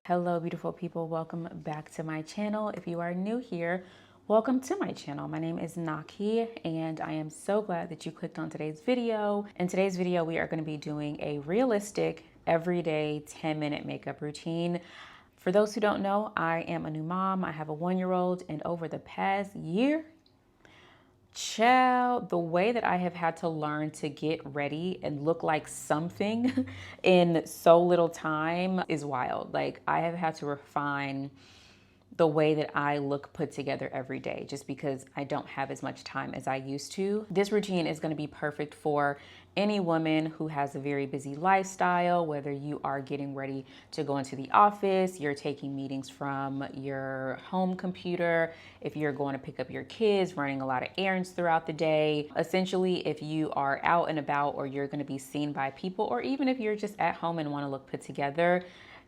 Hello, beautiful people. Welcome back to my channel. If you are new here, welcome to my channel. My name is Naakie, and I am so glad that you clicked on today's video. In today's video, we are going to be doing a realistic, everyday 10-minute makeup routine. For those who don't know, I am a new mom. I have a 1-year-old, and over the past year, child, the way that I have had to learn to get ready and look like something in so little time is wild. Like, I have had to refine the way that I look put together every day just because I don't have as much time as I used to. This routine is going to be perfect for any woman who has a very busy lifestyle, whether you are getting ready to go into the office, you're taking meetings from your home computer, if you're going to pick up your kids, running a lot of errands throughout the day. Essentially, if you are out and about or you're going to be seen by people, or even if you're just at home and want to look put together,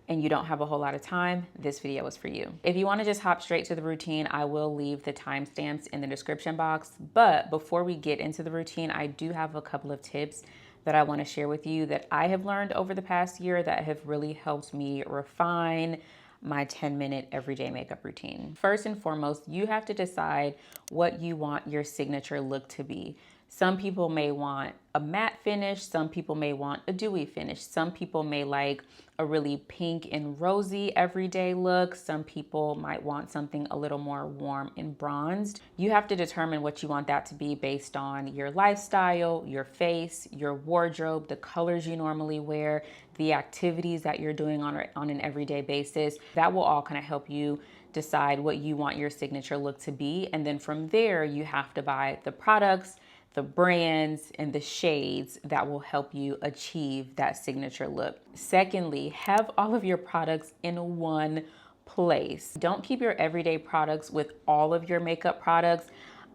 and you don't have a whole lot of time, this video is for you. If you want to just hop straight to the routine, I will leave the timestamps in the description box. But before we get into the routine, I do have a couple of tips that I want to share with you that I have learned over the past year that have really helped me refine my 10-minute everyday makeup routine. First and foremost, you have to decide what you want your signature look to be. Some people may want a matte finish. Some people may want a dewy finish. Some people may like a really pink and rosy everyday look. Some people might want something a little more warm and bronzed. You have to determine what you want that to be based on your lifestyle, your face, your wardrobe, the colors you normally wear, the activities that you're doing on an everyday basis. That will all kind of help you decide what you want your signature look to be. And then from there, you have to buy the products, the brands, and the shades that will help you achieve that signature look. Secondly, have all of your products in one place. Don't keep your everyday products with all of your makeup products.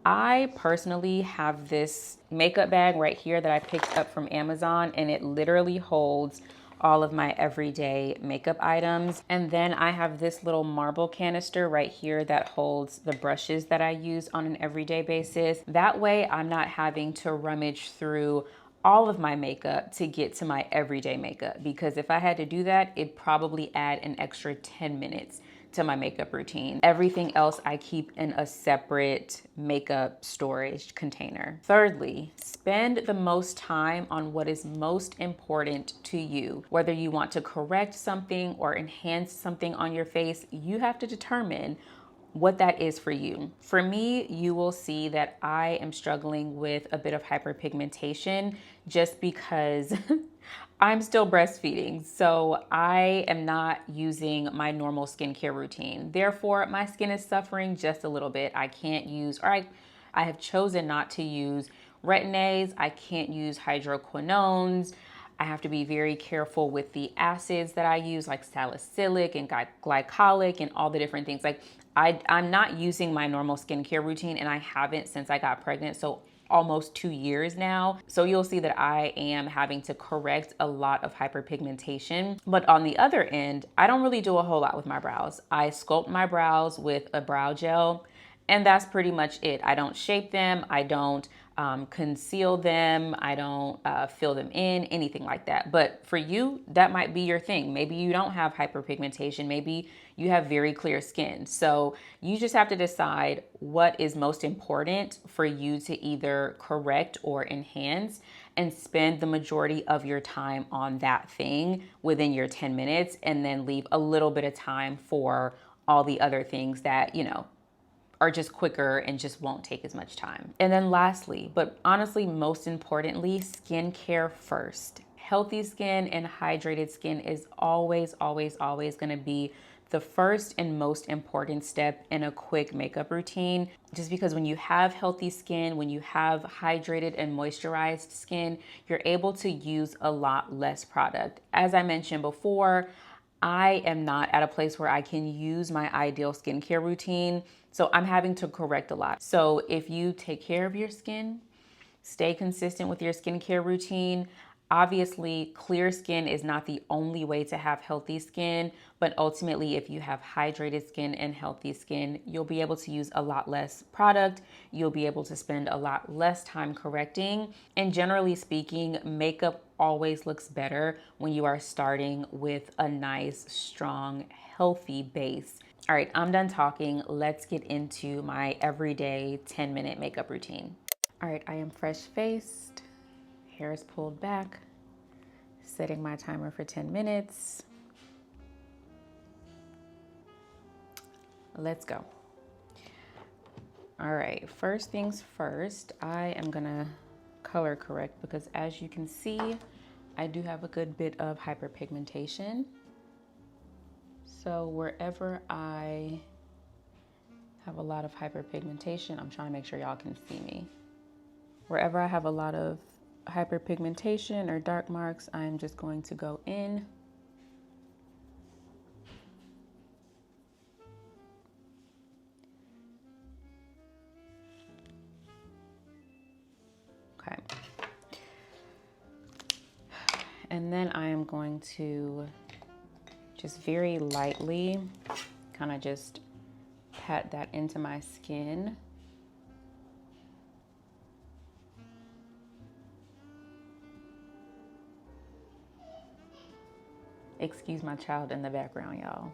I personally have this makeup bag right here that I picked up from Amazon, and it literally holds all of my everyday makeup items. And then I have this little marble canister right here that holds the brushes that I use on an everyday basis. That way I'm not having to rummage through all of my makeup to get to my everyday makeup, because if I had to do that, it'd probably add an extra 10 minutes to my makeup routine. Everything else I keep in a separate makeup storage container. Thirdly, spend the most time on what is most important to you. Whether you want to correct something or enhance something on your face, you have to determine what that is for you. For me, you will see that I am struggling with a bit of hyperpigmentation just because I'm still breastfeeding. So I am not using my normal skincare routine. Therefore, my skin is suffering just a little bit. I can't use, or I have chosen not to use retin-A's. I can't use hydroquinones. I have to be very careful with the acids that I use, like salicylic and glycolic and all the different things. Like I'm not using my normal skincare routine, and I haven't since I got pregnant. So almost 2 years now. So you'll see that I am having to correct a lot of hyperpigmentation. But on the other end, I don't really do a whole lot with my brows. I sculpt my brows with a brow gel, and that's pretty much it. I don't shape them. I don't conceal them. I don't fill them in, anything like that. But for you, that might be your thing. Maybe you don't have hyperpigmentation. Maybe you have very clear skin. So you just have to decide what is most important for you to either correct or enhance, and spend the majority of your time on that thing within your 10 minutes, and then leave a little bit of time for all the other things that, are just quicker and just won't take as much time. And then lastly, but honestly most importantly, skincare first. Healthy skin and hydrated skin is always, always, always gonna be the first and most important step in a quick makeup routine. Just because when you have healthy skin, when you have hydrated and moisturized skin, you're able to use a lot less product. As I mentioned before, I am not at a place where I can use my ideal skincare routine. So I'm having to correct a lot. So if you take care of your skin, stay consistent with your skincare routine, Obviously, clear skin is not the only way to have healthy skin, but ultimately, if you have hydrated skin and healthy skin, you'll be able to use a lot less product. You'll be able to spend a lot less time correcting. And generally speaking, makeup always looks better when you are starting with a nice, strong, healthy base. All right, I'm done talking. Let's get into my everyday 10-minute makeup routine. All right, I am fresh faced. Hair is pulled back, setting my timer for 10 minutes. Let's go. All right, first things first, I am gonna color correct because as you can see, I do have a good bit of hyperpigmentation. So wherever I have a lot of hyperpigmentation, I'm trying to make sure y'all can see me. Wherever I have a lot of hyperpigmentation or dark marks, I'm just going to go in. Okay. And then I am going to just very lightly kind of just pat that into my skin. Excuse my child in the background, y'all.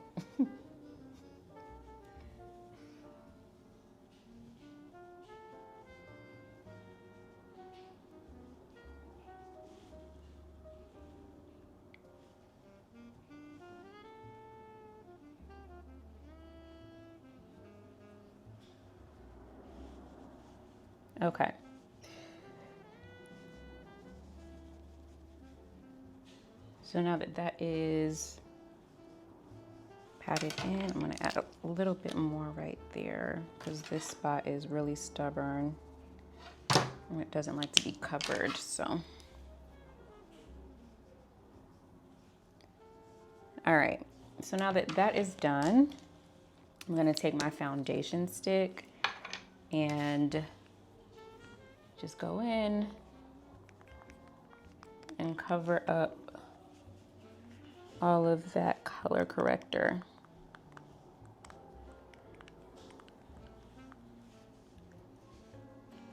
Okay. So now that that is patted in, I'm gonna add a little bit more right there because this spot is really stubborn and it doesn't like to be covered, so. All right, so now that that is done, I'm gonna take my foundation stick and just go in and cover up all of that color corrector.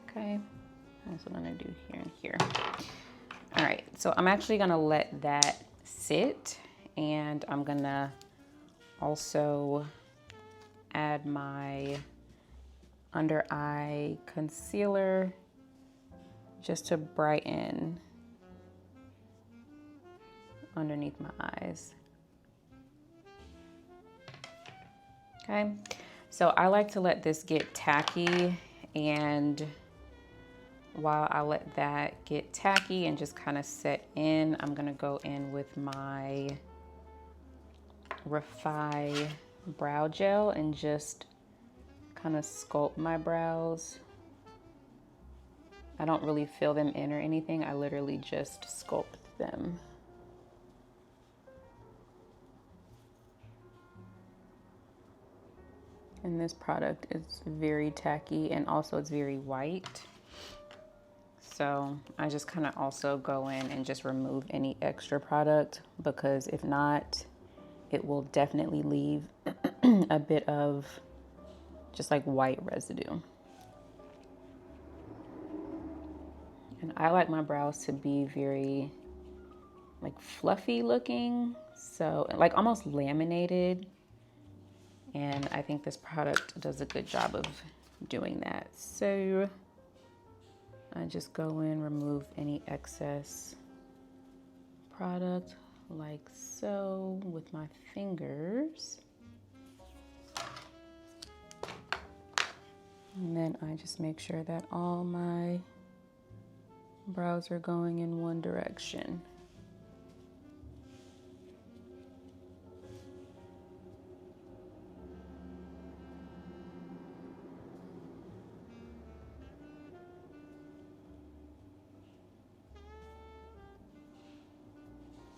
Okay, that's what I'm gonna do here and here. All right, so I'm actually gonna let that sit and I'm gonna also add my under eye concealer just to brighten underneath my eyes. Okay, so I like to let this get tacky, and while I let that get tacky and just kind of set in, I'm gonna go in with my Refi brow gel and just kind of sculpt my brows. I don't really fill them in or anything. I literally just sculpt them. And this product is very tacky and also it's very white. So I just kind of also go in and just remove any extra product because if not, it will definitely leave a bit of just like white residue. And I like my brows to be very like fluffy looking, so like almost laminated. And I think this product does a good job of doing that. So I just go in, remove any excess product like so with my fingers. And then I just make sure that all my brows are going in one direction.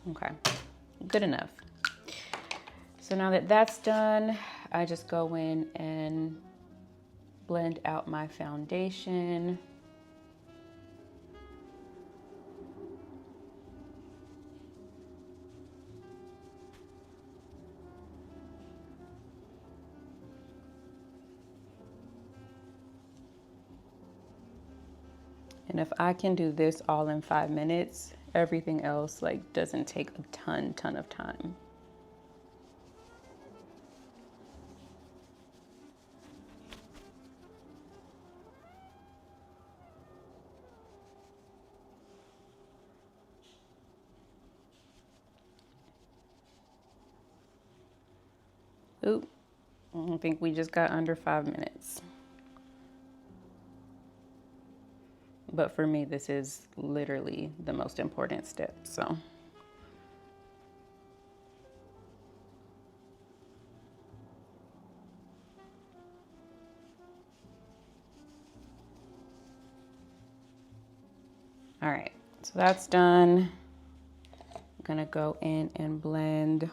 Okay, good enough. So now that that's done, I just go in and blend out my foundation. And if I can do this all in 5 minutes, everything else like doesn't take a ton of time. Oop, I think we just got under 5 minutes. But for me, this is literally the most important step, so. All right, so that's done. I'm gonna go in and blend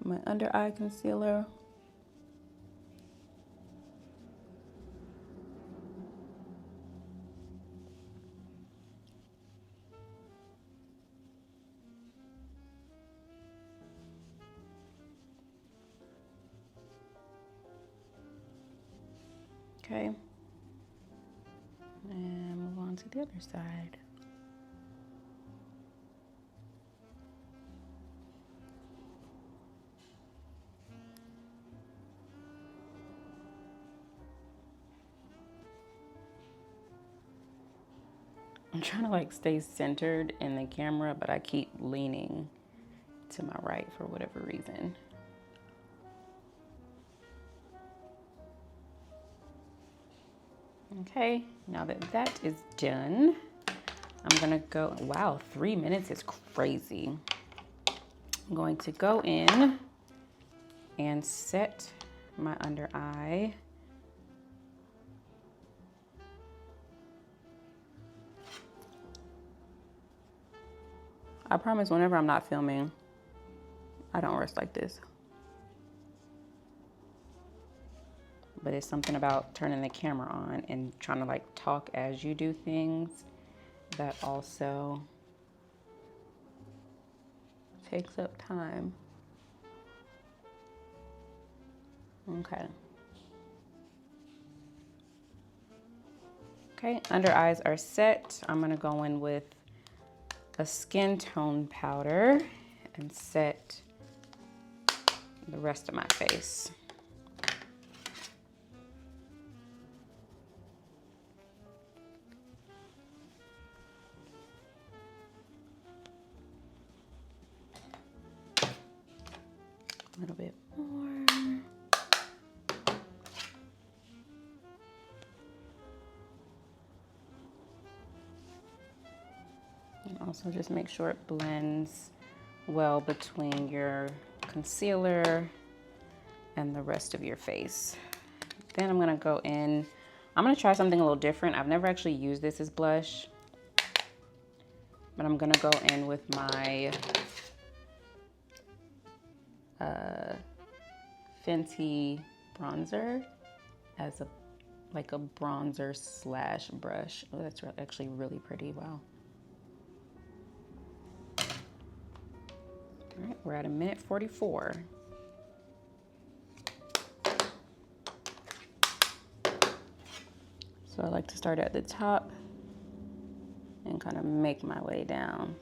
my under eye concealer. Okay, and move on to the other side. I'm trying to like stay centered in the camera, but I keep leaning to my right for whatever reason. Okay, now that that is done, I'm gonna go, wow, 3 minutes is crazy. I'm going to go in and set my under eye. I promise whenever I'm not filming, I don't rest like this. But it's something about turning the camera on and trying to like talk as you do things that also takes up time. Okay. Okay, under eyes are set. I'm gonna go in with a skin tone powder and set the rest of my face. A little bit more. And also just make sure it blends well between your concealer and the rest of your face. Then I'm gonna go in, I'm gonna try something a little different. I've never actually used this as blush, but I'm gonna go in with my Fenty bronzer as a like a bronzer slash brush. Oh, that's actually really pretty. Wow. All right, we're at 1:44. So I like to start at the top and kind of make my way down.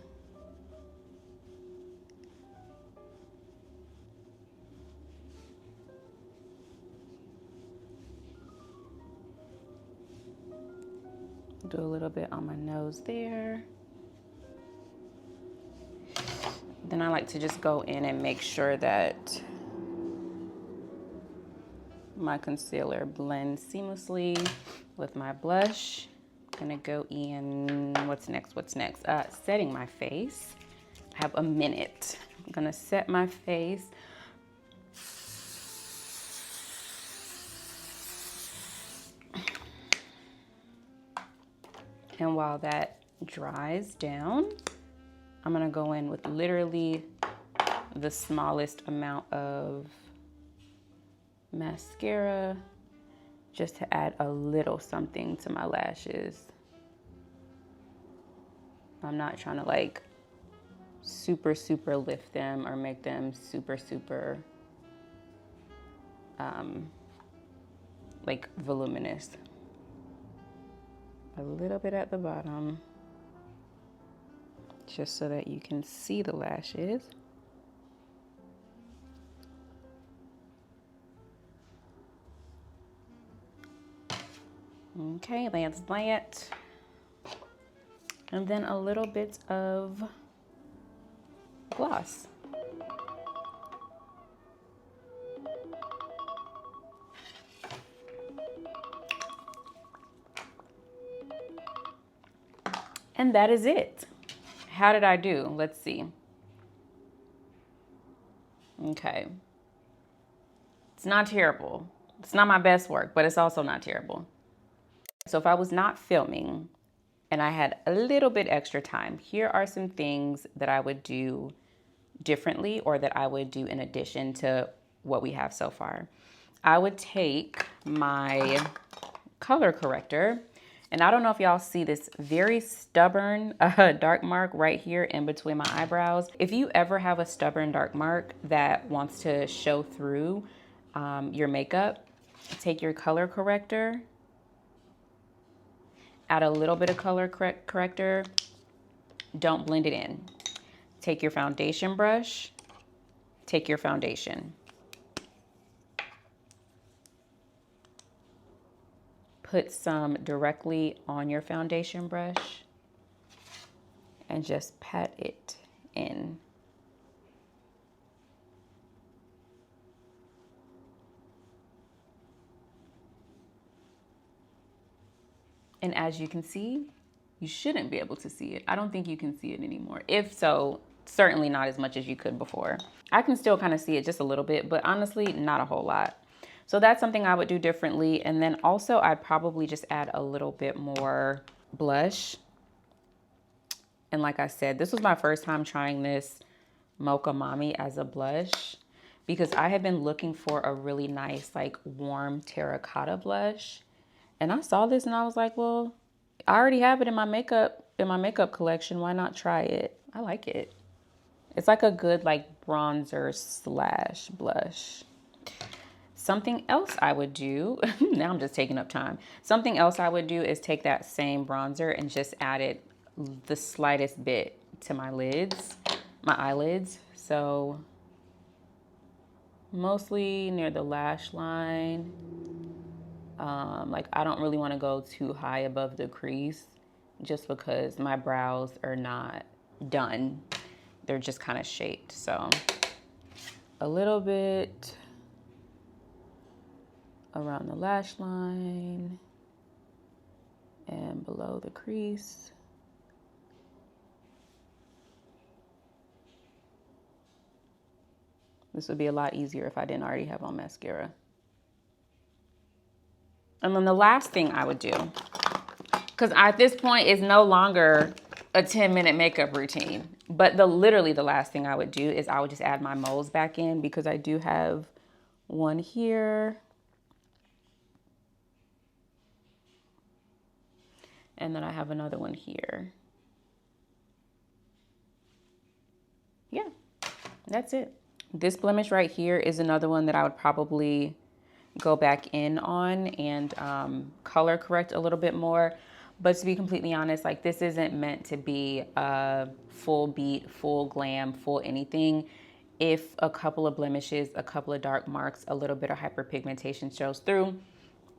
Do a little bit on my nose there. Then I like to just go in and make sure that my concealer blends seamlessly with my blush. I'm gonna go in, what's next? Setting my face. I have a minute. I'm gonna set my face. And while that dries down, I'm gonna go in with literally the smallest amount of mascara just to add a little something to my lashes. I'm not trying to like super lift them or make them super like voluminous. a little bit at the bottom, just so that you can see the lashes. Okay, that's that. And then a little bit of gloss. And that is it. How did I do? Let's see. Okay. It's not terrible. It's not my best work, but it's also not terrible. So if I was not filming and I had a little bit extra time, here are some things that I would do differently or that I would do in addition to what we have so far. I would take my color corrector, and I don't know if y'all see this very stubborn dark mark right here in between my eyebrows. If you ever have a stubborn dark mark that wants to show through your makeup, take your color corrector, add a little bit of color corrector, don't blend it in. Take your foundation brush, take your foundation. Put some directly on your foundation brush and just pat it in. And as you can see, you shouldn't be able to see it. I don't think you can see it anymore. If so, certainly not as much as you could before. I can still kind of see it just a little bit, but honestly, not a whole lot. So that's something I would do differently. And then also I'd probably just add a little bit more blush. And like I said, this was my first time trying this Mocha Mami as a blush because I have been looking for a really nice, like warm terracotta blush. And I saw this and I was like, well, I already have it in my makeup collection. Why not try it? I like it. It's like a good like bronzer slash blush. Something else I would do, now I'm just taking up time. Something else I would do is take that same bronzer and just add it the slightest bit to my lids, my eyelids. So mostly near the lash line. Like I don't really want to go too high above the crease just because my brows are not done. They're just kind of shaped. So a little bit around the lash line and below the crease. This would be a lot easier if I didn't already have on mascara. And then the last thing I would do, because at this point it's no longer a 10-minute makeup routine, but literally the last thing I would do is I would just add my moles back in because I do have one here. And then I have another one here. Yeah, that's it. This blemish right here is another one that I would probably go back in on and color correct a little bit more. But to be completely honest, like this isn't meant to be a full beat, full glam, full anything. If a couple of blemishes, a couple of dark marks, a little bit of hyperpigmentation shows through,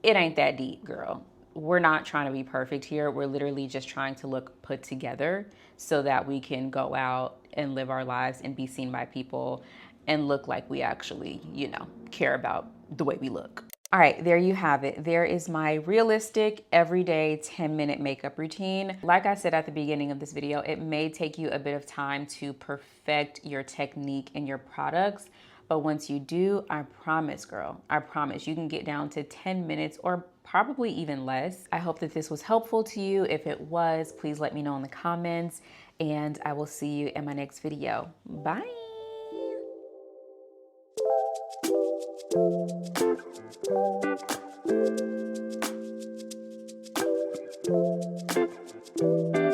it ain't that deep, girl. We're not trying to be perfect here. We're literally just trying to look put together so that we can go out and live our lives and be seen by people and look like we actually, you know, care about the way we look. All right, there you have it. There is my realistic, everyday 10-minute makeup routine. Like I said at the beginning of this video, it may take you a bit of time to perfect your technique and your products. But once you do, I promise, girl, I promise you can get down to 10 minutes or probably even less. I hope that this was helpful to you. If it was, please let me know in the comments and I will see you in my next video. Bye. Thank you.